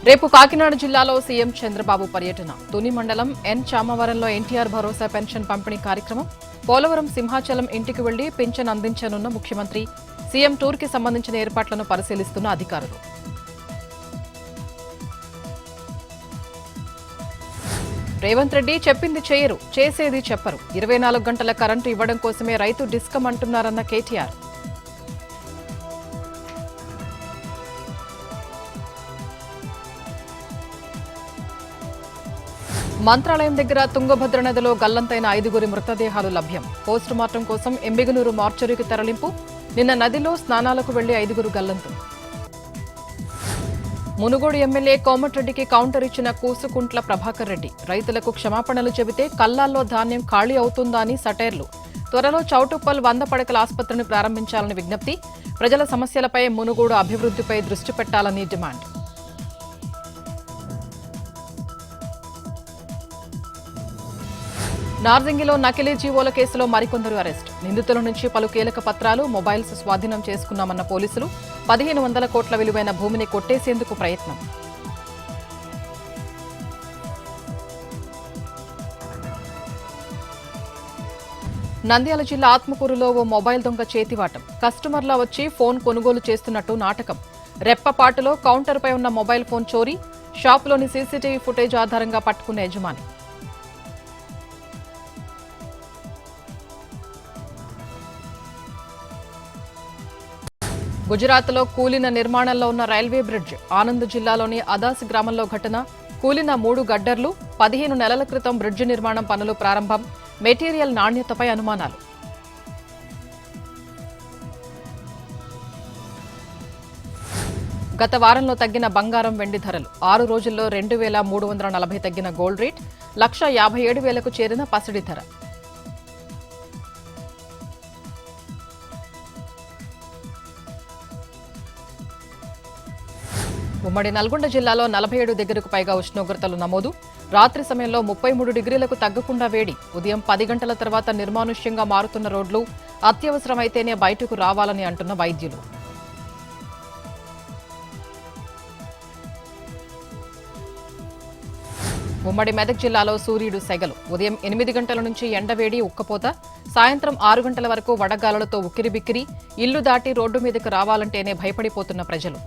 రేపు కాకినాడ జిల్లాలో సీఎం చంద్రబాబు పర్యటన. తుని మండలం ఎన్ చామవరంలో ఎన్టీఆర్ భరోసా పెన్షన్ పంపిణీ కార్యక్రమం. పోలవరం సింహాచలం ఇంటికి వెళ్లి పింఛన్ అందించనున్న ముఖ్యమంత్రి. సీఎం టూర్కి సంబంధించిన ఏర్పాట్లను పరిశీలిస్తున్న అధికారులు. రేవంత్ రెడ్డి చెప్పింది చేయరు, చేసేది చెప్పరు. 24 గంటల కరెంటు ఇవ్వడం కోసమే రైతు డిస్కం అంటున్నారన్న కేటీఆర్. మంత్రాలయం దగ్గర తుంగభద్ర నదిలో గల్లంతైన 5గురి మృతదేహాలు లభ్యం. పోస్టుమార్టం కోసం ఎంబిగనూరు మార్చరీకి తరలింపు. నిన్న నదిలో స్నానాలకు వెళ్లి 5గురు గల్లంతు. మునుగోడు ఎమ్మెల్యే కోమటిరెడ్డికి కౌంటర్ ఇచ్చిన కూసుకుంట్ల ప్రభాకర్ రెడ్డి. రైతులకు క్షమాపణలు చెబితే కల్లాల్లో ధాన్యం ఖాళీ అవుతుందా అని సటైర్లు. త్వరలో చౌటుప్పల్ 100 పడకల ఆసుపత్రిని ప్రారంభించాలని విజ్ఞప్తి. ప్రజల సమస్యలపై మునుగోడు అభివృద్ధిపై దృష్టి పెట్టాలని డిమాండ్. నార్సింగిలో నకిలీ జీవోల కేసులో మరికొందరు అరెస్ట్. నిందితుల నుంచి పలు కీలక పత్రాలు, మొబైల్స్ స్వాధీనం చేసుకున్నామన్న పోలీసులు. 1500 కోట్ల విలువైన భూమిని కొట్టేసేందుకు ప్రయత్నం. నంద్యాల జిల్లా ఆత్మకూరులో ఓ మొబైల్ దొంగ చేతివాటం. కస్టమర్లా వచ్చి ఫోన్ కొనుగోలు చేస్తున్నట్టు నాటకం. రెప్పపాటులో కౌంటర్పై ఉన్న మొబైల్ ఫోన్ చోరీ. షాపులోని సీసీటీవీ ఫుటేజ్ ఆధారంగా పట్టుకున్న యజమాని. గుజరాత్లో కూలిన నిర్మాణంలో ఉన్న రైల్వే బ్రిడ్జ్. ఆనంద్ జిల్లాలోని అదాస్ గ్రామంలో ఘటన. కూలిన 3 గడ్డర్లు. 15 నెలల క్రితం బ్రిడ్జ్ నిర్మాణం పనులు ప్రారంభం. మెటీరియల్ నాణ్యతపై అనుమానాలు. గత వారంలో తగ్గిన బంగారం, వెండి ధరలు. 6 రోజుల్లో 2340 తగ్గిన గోల్డ్ రేట్. 1,57,000కు చేరిన పసిడి ధర. ఉమ్మడి నల్గొండ జిల్లాలో 47 దగ్గరకు పైగా ఉష్ణోగ్రతలు నమోదు. రాత్రి సమయంలో 33 డిగ్రీలకు తగ్గకుండా వేడి. ఉదయం 10 గంటల తర్వాత నిర్మానుష్యంగా మారుతున్న రోడ్లు. అత్యవసరమైతేనే బయటకు రావాలని అంటున్న వైద్యులు. ఉమ్మడి మెదక్ జిల్లాలో సూర్యుడు సెగలు. ఉదయం 8 గంటల నుంచి ఎండవేడి, ఉక్కపోత. సాయంత్రం 6 గంటల వరకు వడగాలులతో ఉక్కిరిబిక్కిరి. ఇల్లు దాటి రోడ్డు మీదకు రావాలంటేనే భయపడిపోతున్న ప్రజలు.